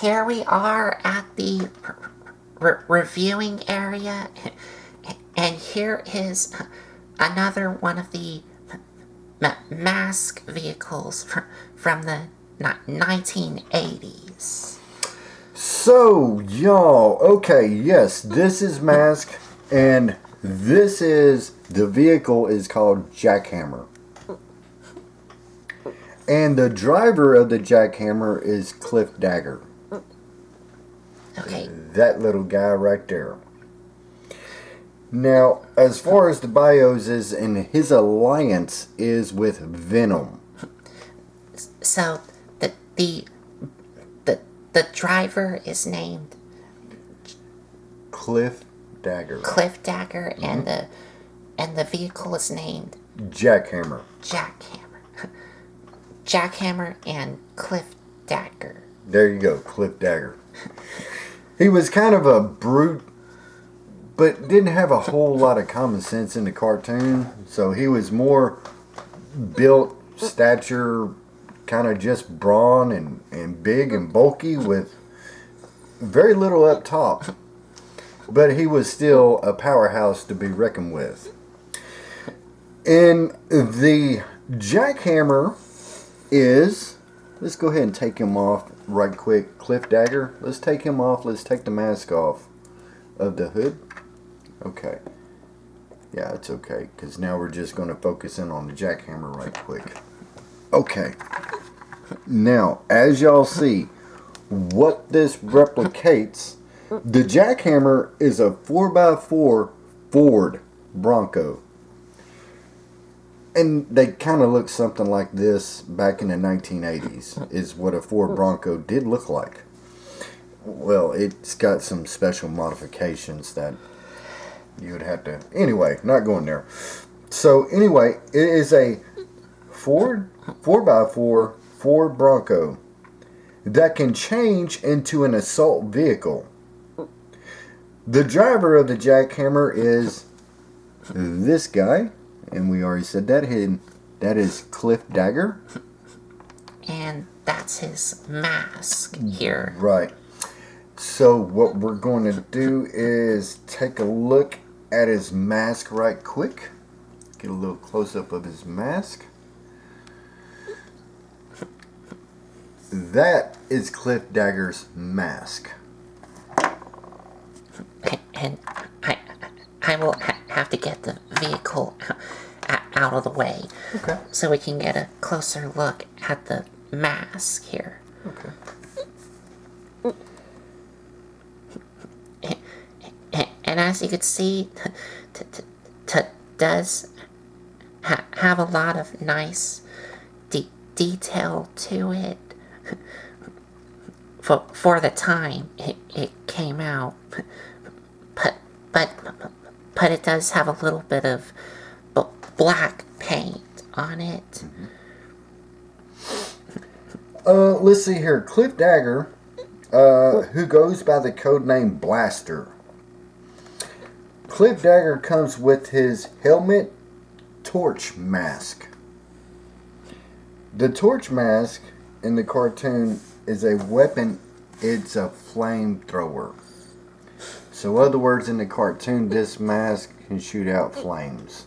here we are at the reviewing area, and here is another one of the M.A.S.K vehicles from the 1980s. So, y'all, okay, yes, this is M.A.S.K, and the vehicle is called Jackhammer. And the driver of the Jackhammer is Cliffdagger. Okay. That little guy right there. Now, as far as the bios is, and his alliance is with Venom. So the driver is named Cliffdagger. Cliffdagger, and the vehicle is named Jackhammer. Jackhammer and Cliffdagger. There you go, Cliffdagger. He was kind of a brute, but didn't have a whole lot of common sense in the cartoon. So he was more built, stature, kind of just brawn and big and bulky with very little up top. But he was still a powerhouse to be reckoned with. And the Jackhammer is, let's go ahead and take him off right quick. Cliffdagger, let's take him off. Let's take the mask off of the hood. Okay. Yeah, it's okay, because now we're just going to focus in on the Jackhammer right quick. Okay. Now, as y'all see, what this replicates, the Jackhammer is a 4x4 Ford Bronco. And they kind of look something like this back in the 1980s, is what a Ford Bronco did look like. Well, it's got some special modifications that you would have to... Anyway, not going there. So, anyway, it is a Ford 4x4 Ford Bronco that can change into an assault vehicle. The driver of the Jackhammer is this guy, and we already said that. That is Cliffdagger. And that's his mask here. Right. So what we're going to do is take a look at his mask right quick. Get a little close-up of his mask. That is Cliffdagger's mask. And I will have to get the vehicle out of the way. Okay. So we can get a closer look at the mask here. Okay. And as you can see, does have a lot of nice detail to it for the time it came out. But it does have a little bit of black paint on it. Let's see here. Cliffdagger, who goes by the code name Blaster. Cliffdagger comes with his helmet, torch mask. The torch mask in the cartoon is a weapon. It's a flamethrower. So, in other words, in the cartoon, this mask can shoot out flames.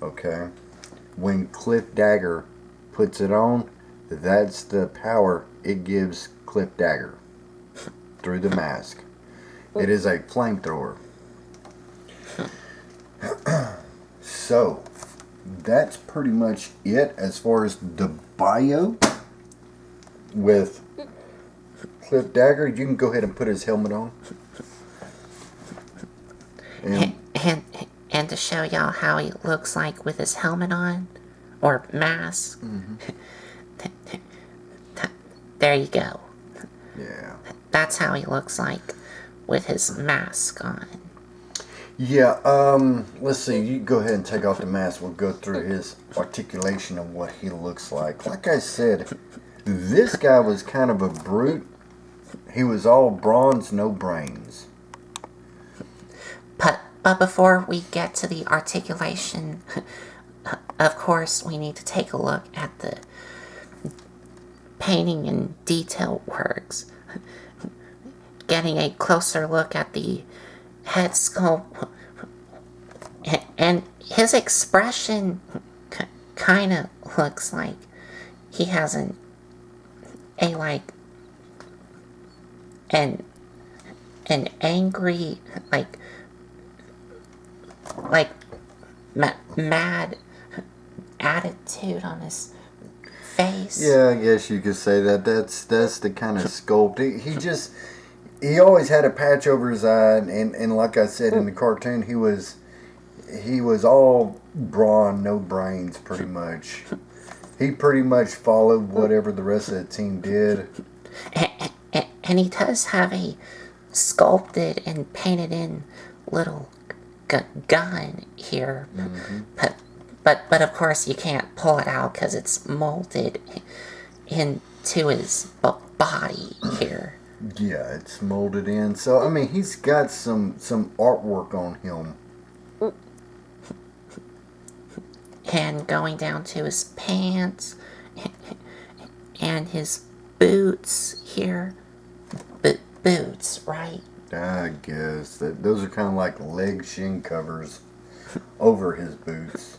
Okay? When Cliffdagger puts it on, that's the power it gives Cliffdagger through the mask. It is a flamethrower. So, that's pretty much it as far as the bio with Cliffdagger. You can go ahead and put his helmet on. And to show y'all how he looks like with his helmet on, or mask, there you go. Yeah. That's how he looks like with his mask on. Yeah, let's see. You go ahead and take off the mask. We'll go through his articulation of what he looks like. Like I said, this guy was kind of a brute. He was all bronze, no brains. But before we get to the articulation, of course, we need to take a look at painting and detail works. Getting a closer look at the head sculpt, and his expression kind of looks like he has an angry, like mad attitude on his face. Yeah, I guess you could say that. That's the kind of sculpt. He always had a patch over his eye, and like I said in the cartoon, he was all brawn, no brains, pretty much. He pretty much followed whatever the rest of the team did. And he does have a sculpted and painted in little gun here. Mm-hmm. But of course you can't pull it out because it's molded into his body here. Yeah, it's molded in. So I mean, he's got some artwork on him. And going down to his pants and his boots here. Boots, right? I guess those are kind of like leg shin covers over his boots.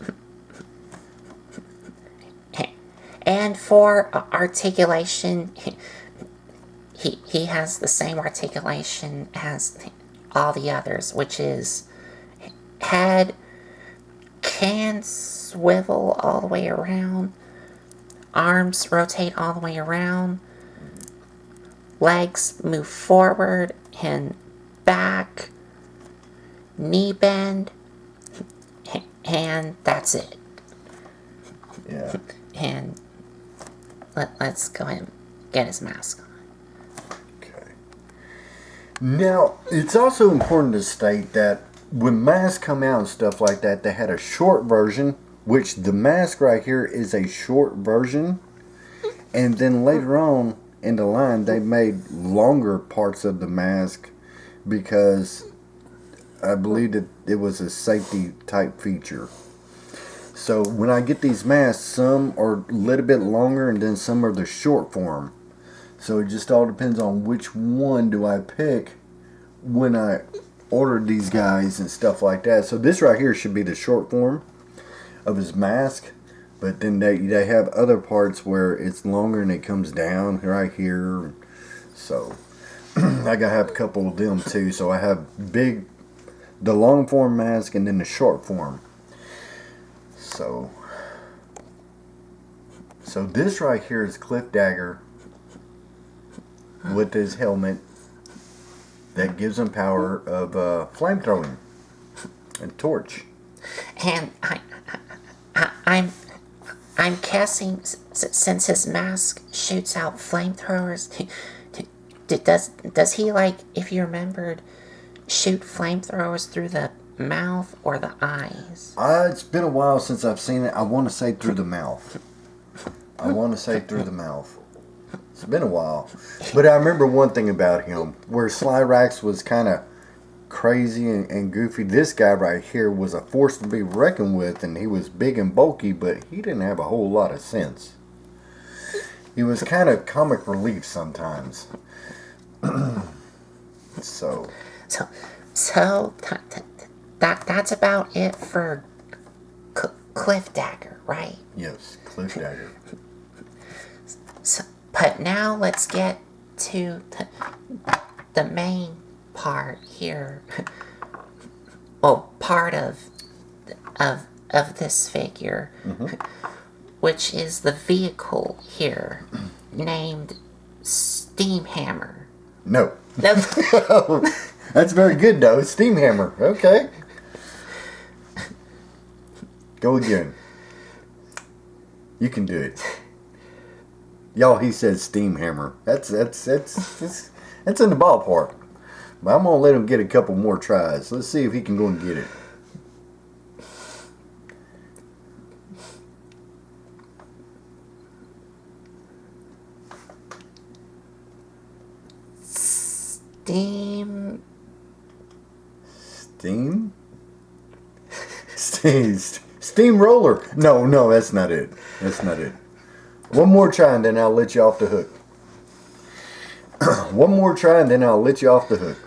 And for articulation, he has the same articulation as all the others, which is head can swivel all the way around, arms rotate all the way around, legs move forward and back, knee bend, and that's it. Yeah. And let's go ahead and get his mask on. Okay. Now, it's also important to state that when masks come out and stuff like that, they had a short version, which the mask right here is a short version. And then later on in the line, they made longer parts of the mask because I believe that it was a safety type feature. So when I get these masks, some are a little bit longer and then some are the short form. So it just all depends on which one do I pick when I ordered these guys and stuff like that. So this right here should be the short form of his mask, but then they have other parts where it's longer and it comes down right here. So I gotta have a couple of them too. So I have the long form mask and then the short form. So this right here is Cliffdagger with his helmet that gives him power of flamethrowing and torch. And I'm guessing since his mask shoots out flamethrowers, does he, like, if you remembered, shoot flamethrowers through the mouth or the eyes? It's been a while since I've seen it. I want to say through the mouth. It's been a while. But I remember one thing about him. Where Slyrax was kind of crazy and goofy, this guy right here was a force to be reckoned with, and he was big and bulky, but he didn't have a whole lot of sense. He was kind of comic relief sometimes. So that's about it for Cliffdagger, right? Yes, Cliffdagger. So, but now let's get to the main part here. Well, part of this figure, which is the vehicle here, named Steamhammer. No. That's very good, though. Steamhammer. Okay. Go again. You can do it. Y'all, he said Steamhammer. That's in the ballpark. But I'm gonna let him get a couple more tries. Let's see if he can go and get it. Steamroller. No, that's not it. One more try and then I'll let you off the hook. One more try and then I'll let you off the hook.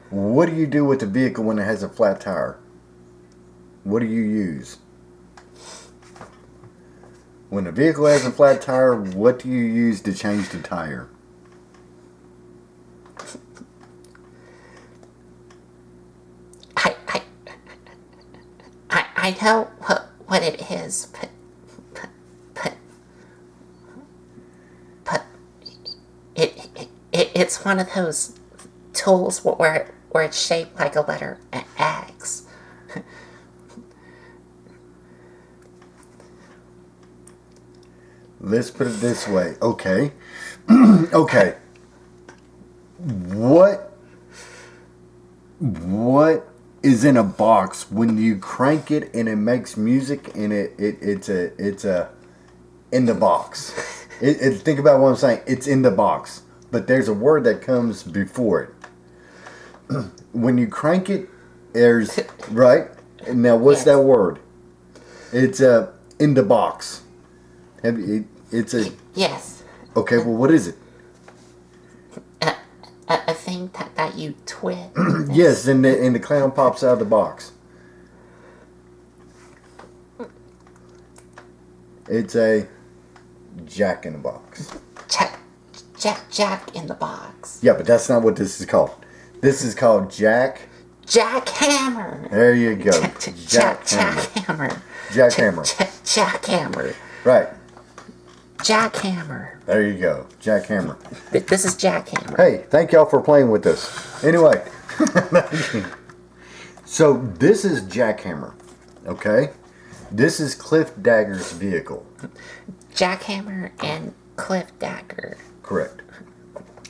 What do you do with the vehicle when it has a flat tire? What do you use? When a vehicle has a flat tire, what do you use to change the tire? I know what it is, but it's one of those tools where it's shaped like a letter X. Let's put it this way. Okay. Okay. What is in a box when you crank it and it makes music and it's a in the box? Think about what I'm saying. It's in the box, but there's a word that comes before it. When you crank it, there's right. Now, what's that word? It's in the box. It's a yes. Okay. Well, what is it? A thing that you twist. Yes, and the clown pops out of the box. It's a Jack in the Box. Jack in the Box. Yeah, but that's not what this is called. This is called Jackhammer. There you go. Jackhammer. Jackhammer. Jackhammer. Right. Jackhammer. There you go. Jackhammer. This is Jackhammer. Hey, thank y'all for playing with us. Anyway. So, this is Jackhammer. Okay? This is Cliffdagger's vehicle. Jackhammer and Cliffdagger. Correct.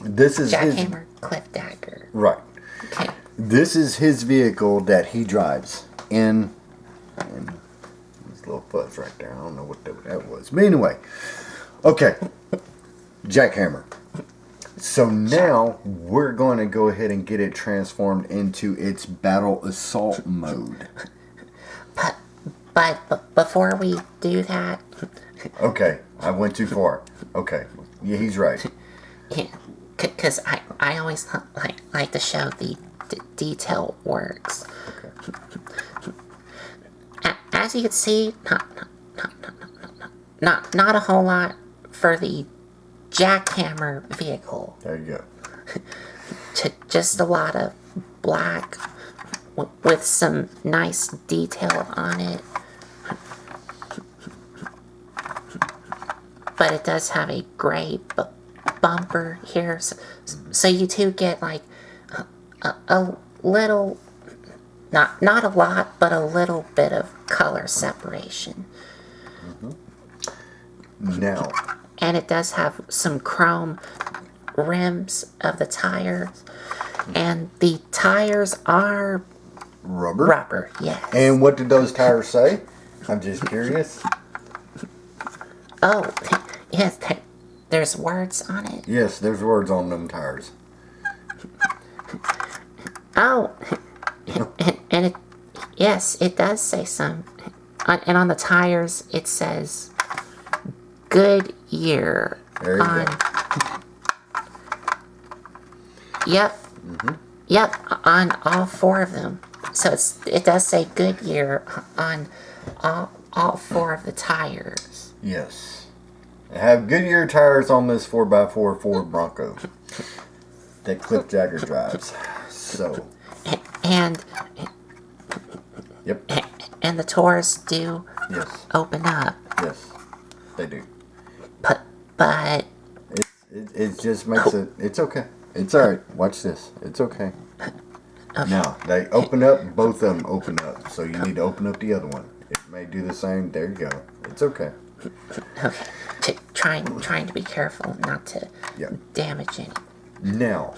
This is Jackhammer, Cliffdagger. Right. Okay. This is his vehicle that he drives in. And this little fuzz right there. I don't know what that was. But anyway. Okay. Jackhammer. So now we're going to go ahead and get it transformed into its battle assault mode. But before we do that... Okay. I went too far. Okay. Yeah, he's right. Yeah. Because I always like to show the detail works. Okay. As you can see, not a whole lot for the Jackhammer vehicle. There you go. Just a lot of black with some nice detail on it. But it does have a gray bumper here, so you do get like a little, not a lot, but a little bit of color separation. Mm-hmm. Now. And it does have some chrome rims of the tires, and the tires are Rubber? Rubber, yes. And what did those tires say? I'm just curious. Oh, yes, there's words on it. Yes, there's words on them tires. Oh, and it, yes, it does say some. And on the tires, it says Goodyear. There you go. Yep. Mm-hmm. Yep, on all four of them. So it does say Goodyear on all four of the tires. Yes. I have Goodyear tires on this 4x4 Ford Bronco that Cliffdagger drives. So. And. Yep. And the doors do open up. Yes, they do. But. It just makes it. It's okay. It's alright. Watch this. It's okay. Now, they open up. Both of them open up. So you need to open up the other one. It may do the same. There you go. It's okay. Okay. Trying to be careful not to damage any. Now,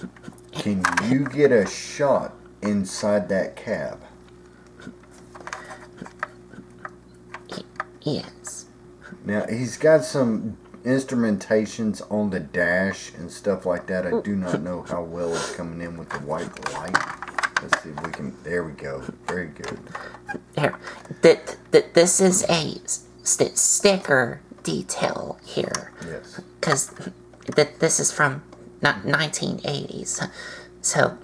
can you get a shot inside that cab? Yes. Now, he's got some instrumentations on the dash and stuff like that. I do not know how well it's coming in with the white light. Let's see if we can. There we go. Very good. There. this is a sticker detail here. Yes. Because this is from 1980s. So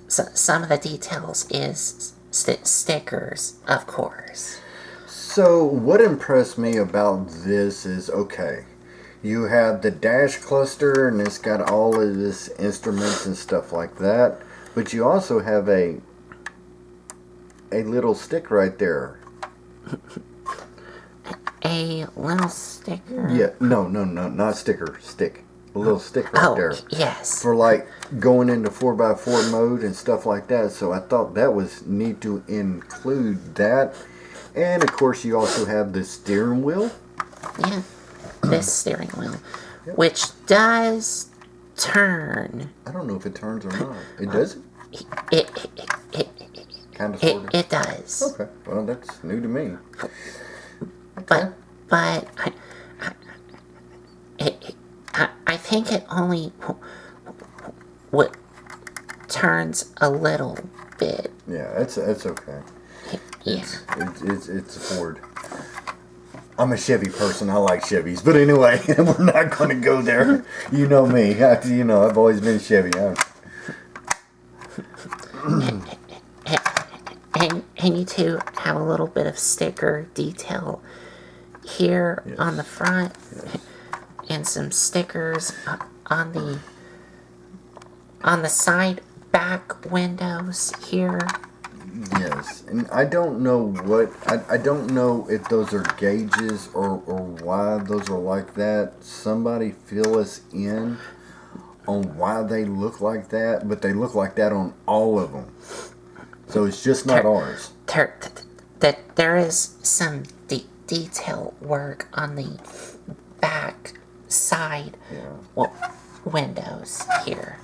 some of the details is stickers, of course. So what impressed me about this is, okay, you have the dash cluster and it's got all of this instruments and stuff like that, but you also have a little stick right there. A little sticker? Yeah, no, not sticker, stick. A little stick right there. Yes. For like going into 4x4 mode and stuff like that. So I thought that was neat to include that. And of course you also have the steering wheel. Yeah, this steering wheel, which does turn. I don't know if it turns or not. It does? It Kind of, sort of. It does. Okay, well that's new to me. But I think it only turns a little bit. Yeah, that's okay. Yeah. It's a Ford. I'm a Chevy person. I like Chevys, but anyway, we're not going to go there. You know me. I've always been Chevy. And you two have a little bit of sticker detail here on the front, and some stickers on the side back windows here. Yes, and I don't know I don't know if those are gauges or why those are like that. Somebody fill us in on why they look like that, but they look like that on all of them. So it's just not ours. That there is some detail work on the back side windows here.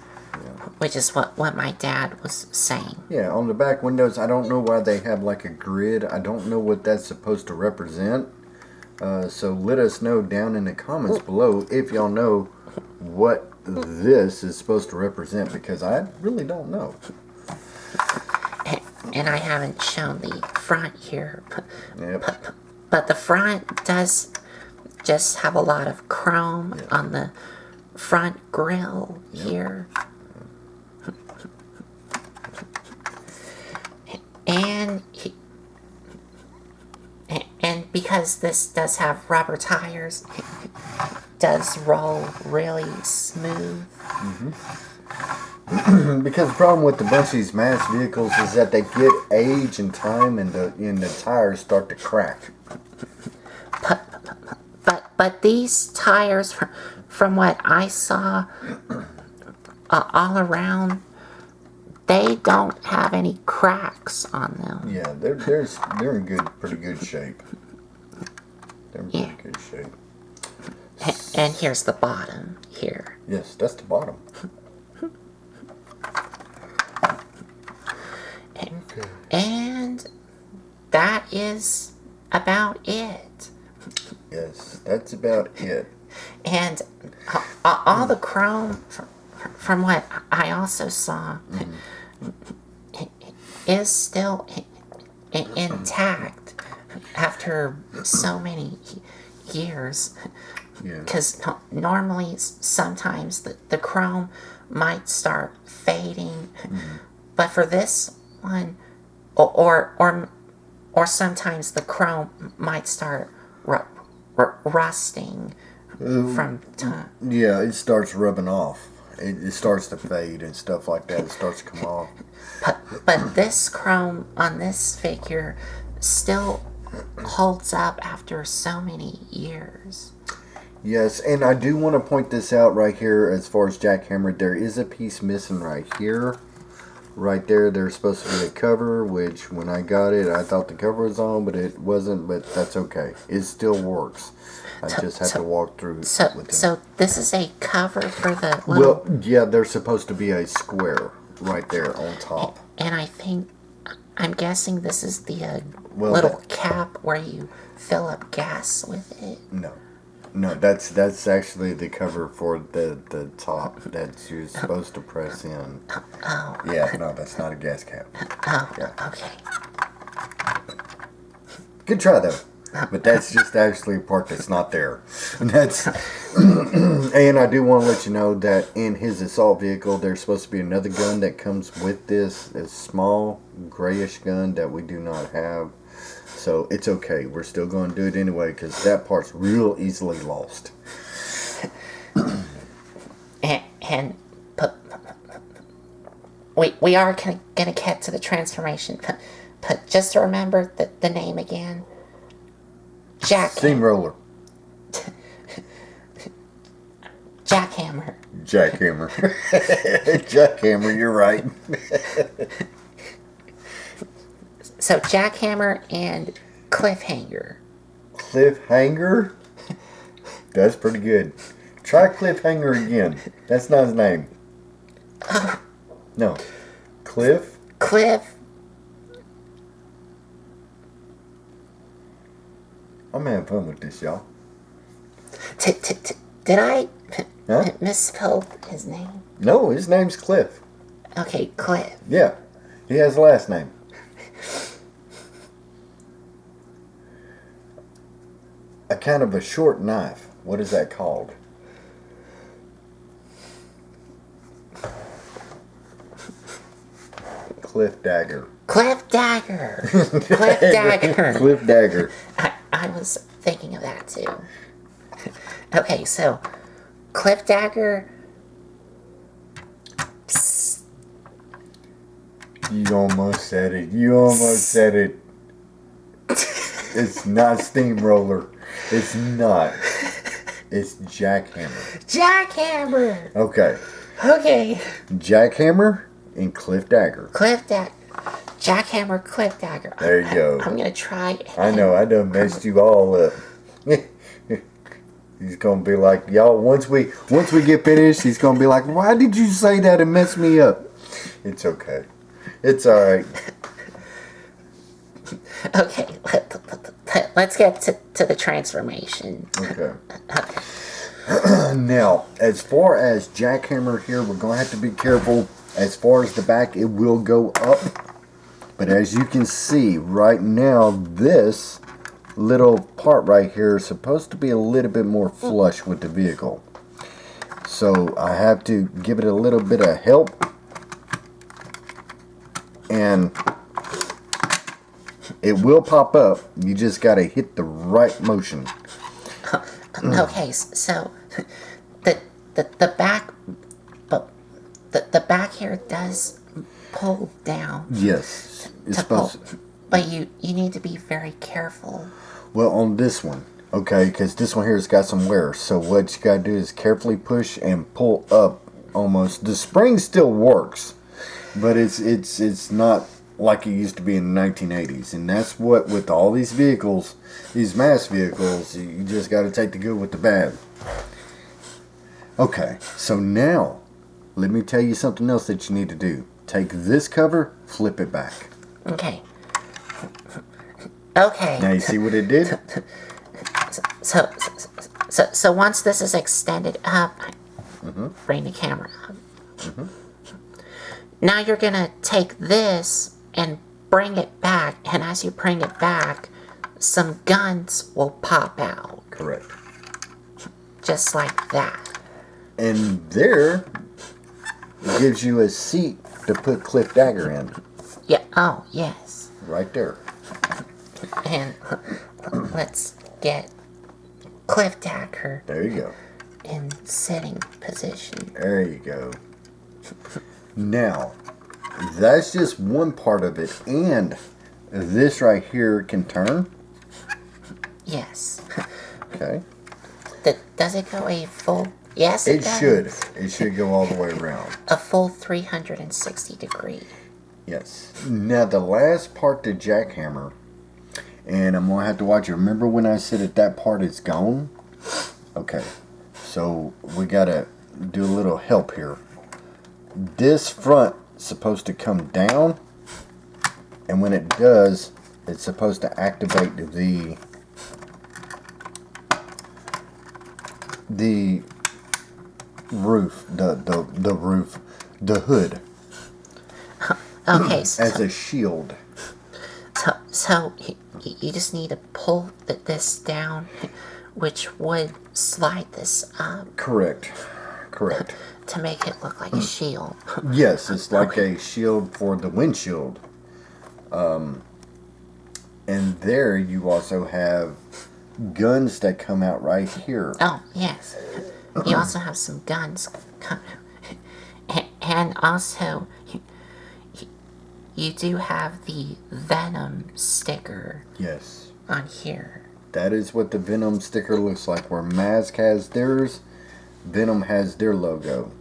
Which is what my dad was saying. Yeah, on the back windows, I don't know why they have like a grid. I don't know what that's supposed to represent. So let us know down in the comments below if y'all know what this is supposed to represent, because I really don't know. And I haven't shown the front here. Yep. But the front does just have a lot of chrome on the front grille here. And because this does have rubber tires, it does roll really smooth. Because the problem with a bunch of these M.A.S.K vehicles is that they get age and time, and the tires start to crack. But these tires, from what I saw all around, they don't have any cracks on them. Yeah, they're in pretty good shape. They're in pretty good shape. And here's the bottom here. Yes, that's the bottom. Okay. And that is about it. Yes, that's about it. And all the chrome, from what I also saw, is still intact after so many years. Because normally, sometimes the chrome might start fading, but for this one, or sometimes the chrome might start rusting from time. Yeah, it starts rubbing off. It starts to fade and stuff like that. It starts to come off. But this chrome on this figure still holds up after so many years. Yes, and I do want to point this out right here as far as Jackhammer. There is a piece missing right here. Right there, there's supposed to be a cover, which when I got it, I thought the cover was on, but it wasn't, but that's okay. It still works. I just have to walk through with them. So this is a cover for the little... Well, yeah, there's supposed to be a square right there on top. And I'm guessing this is the little cap where you fill up gas with it. No, that's actually the cover for the top that you're supposed to press in. Oh. Yeah, no, that's not a gas cap. Oh, yeah. okay. Good try though. But that's just actually a part that's not there. And that's and I do want to let you know that in his assault vehicle there's supposed to be another gun that comes with this. A small grayish gun that we do not have. So it's okay. We're still going to do it anyway because that part's real easily lost. And we are gonna get to the transformation, but just to remember the name again. Steamroller. Jackhammer. Jackhammer. Jackhammer, you're right. So Jackhammer and Cliffhanger. Cliffhanger? That's pretty good. Try Cliffhanger again. That's not his name. No. Cliff? I'm having fun with this, y'all. Did I misspell his name? No, his name's Cliff. Okay, Cliff. Yeah. He has a last name. A kind of a short knife. What is that called? Cliffdagger. Cliffdagger. Cliffdagger. Cliffdagger. I was thinking of that too. Okay, so Cliffdagger. Psst. You almost said it. You almost said it. It's not Steamroller. It's not. It's Jackhammer. Jackhammer. Okay. Okay. Jackhammer and Cliffdagger. Cliffdagger. Jackhammer, Cliffdagger. There you go. I'm gonna try. I know. I done messed you all up. He's gonna be like, y'all. Once we get finished, he's gonna be like, why did you say that and mess me up? It's okay. It's all right. Okay, let's get to the transformation. Okay. Now, as far as Jackhammer here, we're going to have to be careful. As far as the back, it will go up. But as you can see, right now, this little part right here is supposed to be a little bit more flush with the vehicle. So I have to give it a little bit of help. And it will pop up. You just got to hit the right motion. Okay, so the back, but the back here does pull down. Yes, it's supposed to. But you need to be very careful. Well, on this one, okay, because this one here has got some wear. So what you got to do is carefully push and pull up. Almost the spring still works, but it's not like it used to be in the 1980s. And that's what, with all these vehicles, these M.A.S.K vehicles, you just got to take the good with the bad. Okay, so now, let me tell you something else that you need to do. Take this cover, flip it back. Okay. Okay. Now you see what it did? So once this is extended up, bring the camera up. Now you're going to take this and bring it back, and as you bring it back, some guns will pop out. Correct. Just like that. And there gives you a seat to put Cliffdagger in. Yeah, oh, yes. Right there. And let's get Cliffdagger There you go. in sitting position. There you go. Now, that's just one part of it. And this right here can turn. Yes. Okay. Does it go a full... Yes, it does. should. It should go all the way around. A full 360 degree. Yes. Now, the last part, the jackhammer, and I'm going to have to watch it. Remember when I said that part is gone? Okay. So, we got to do a little help here. This front is supposed to come down, and when it does, it's supposed to activate the roof, the roof, the hood. Okay, As a shield. so you just need to pull this down, which would slide this up Correct. to make it look like a shield. Yes, it's like a shield for the windshield. And there you also have guns that come out right here. Oh, yes. You also have some guns coming. And also, you do have the Venom sticker Yes. on here. That is what the Venom sticker looks like. Where M.A.S.K has theirs, Venom has their logo.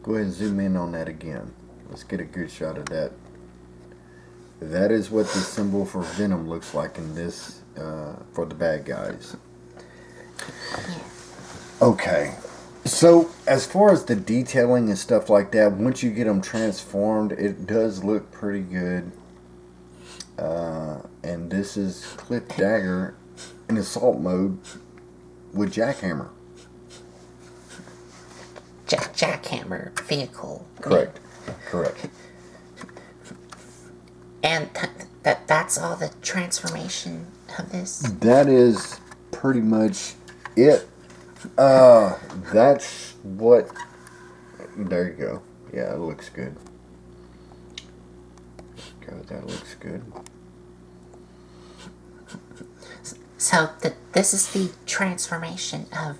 Go ahead and zoom in on that again. Let's get a good shot of that. That is what the symbol for Venom looks like in this, for the bad guys. Okay. So, as far as the detailing and stuff like that, once you get them transformed, it does look pretty good. And this is Cliffdagger in assault mode with Jackhammer. Jackhammer vehicle. Correct. And that's all the transformation of this? That is pretty much it. That's what... There you go. Yeah, it looks good. That looks good. So this is the transformation of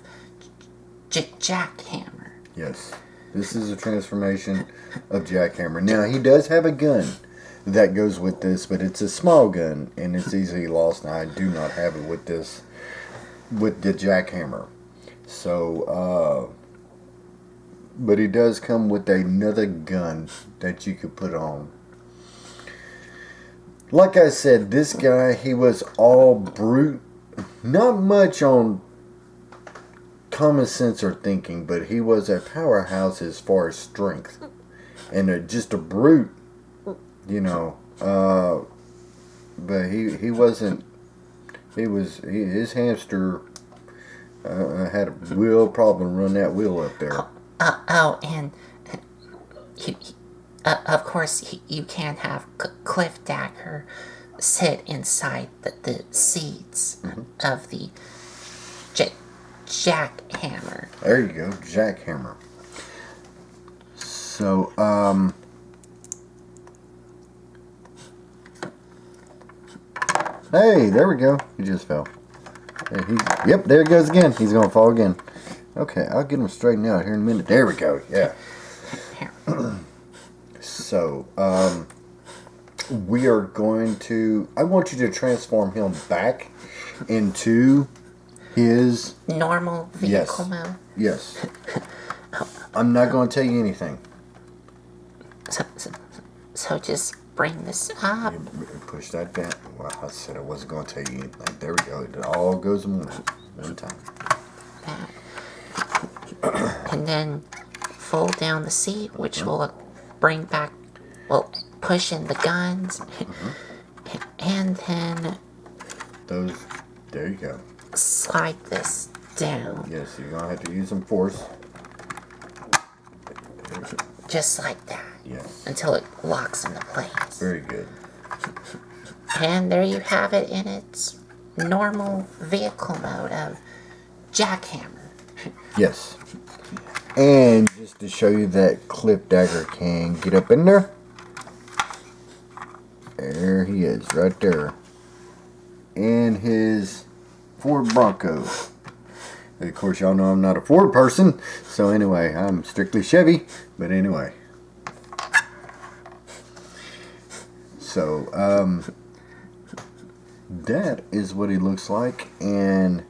Jackhammer. Yes. This is a transformation of Jackhammer. Now, he does have a gun that goes with this, but it's a small gun, and it's easily lost. Now, I do not have it with this, with the Jackhammer. So, but he does come with another gun that you could put on. Like I said, this guy, he was all brute. Not much on common sense or thinking, but he was a powerhouse as far as strength. And just a brute, you know. But he wasn't, his hamster had a real problem running that wheel up there. And of course you can't have Cliffdagger sit inside the seats of the Jackhammer. There you go, Jackhammer. So, hey, there we go. He just fell. Yep, there he goes again. He's going to fall again. Okay, I'll get him straightened out here in a minute. There we go, yeah. So, we are going to... I want you to transform him back into his... normal vehicle mode? Yes. I'm not going to tell you anything. So just bring this up. Push that down. Well, I said I wasn't going to tell you anything. There we go. It all goes in one time. And then fold down the seat, which will bring back, well, push in the guns. And then... Those, there you go. Slide this down. Yes, you're going to have to use some force. Just like that. Yes. Until it locks into place. Very good. And there you have it in its normal vehicle mode of Jackhammer. Yes. And just to show you that Cliffdagger can get up in there. There he is, right there. In his Ford Bronco. Of course, y'all know I'm not a Ford person. So anyway, I'm strictly Chevy. But anyway. So, that is what he looks like. And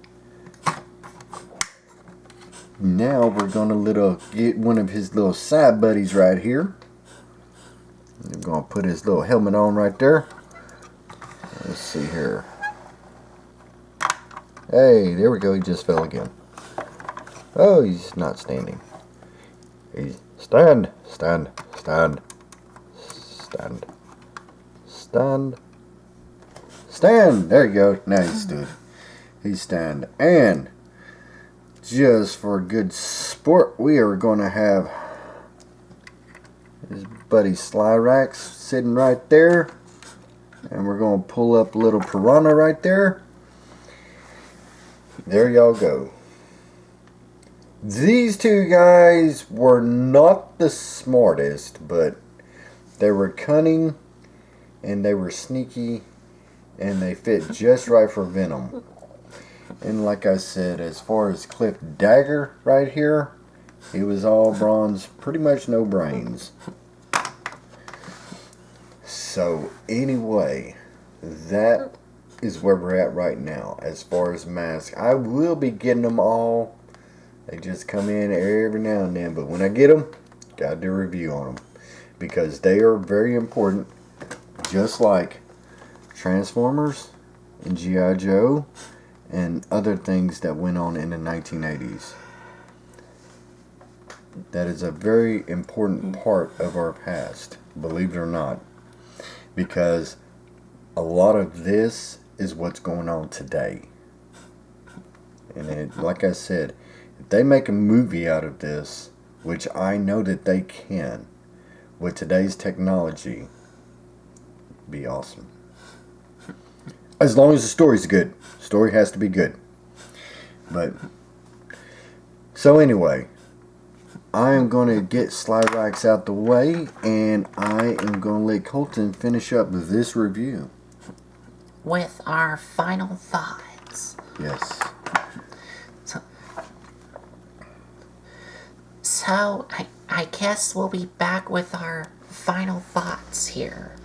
now we're going to get one of his little side buddies right here. I'm going to put his little helmet on right there. Let's see here. Hey, there we go. He just fell again. Oh, he's not standing. He's stand. There you go. Now he's stood. He's stand. And just for good sport, we are going to have his buddy Slyrax sitting right there. And we're going to pull up little piranha right there. There y'all go. These two guys were not the smartest, but they were cunning and they were sneaky and they fit just right for Venom. And like I said, as far as Cliffdagger right here, he was all bronze, pretty much no brains. So anyway, that is where we're at right now as far as masks. I will be getting them all. They just come in every now and then, but when I get them, gotta do a review on them because they are very important, just like Transformers and G.I. Joe and other things that went on in the 1980s. That is a very important part of our past, believe it or not, because a lot of this is what's going on today. And like I said, if they make a movie out of this, which I know that they can, with today's technology, be awesome. As long as the story's good. Story has to be good. But, so anyway, I am going to get Slyrax out the way, and I am going to let Colton finish up this review. With our final thoughts. Yes. So I guess we'll be back with our final thoughts here.